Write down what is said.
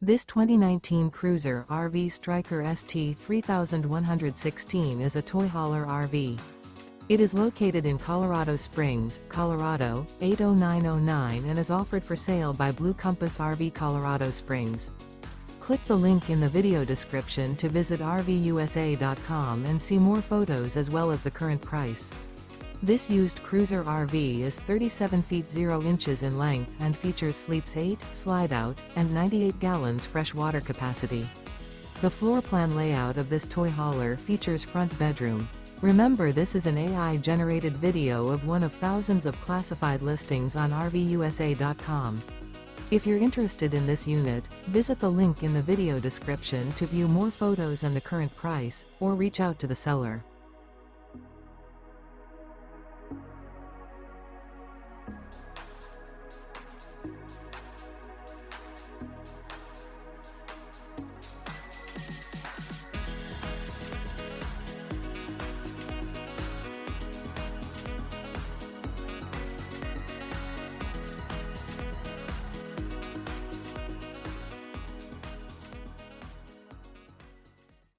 This 2019 Cruiser RV Stryker ST3116 is a toy hauler RV. It is located in Colorado Springs, Colorado, 80909 and is offered for sale by Blue Compass RV Colorado Springs. Click the link in the video description to visit RVUSA.com and see more photos as well as the current price. This used Cruiser RV is 37 feet 0 inches in length and features sleeps 8, slide-out, and 98 gallons fresh water capacity. The floor plan layout of this toy hauler features front bedroom. Remember, this is an AI-generated video of one of thousands of classified listings on RVUSA.com. If you're interested in this unit, visit the link in the video description to view more photos and the current price, or reach out to the seller.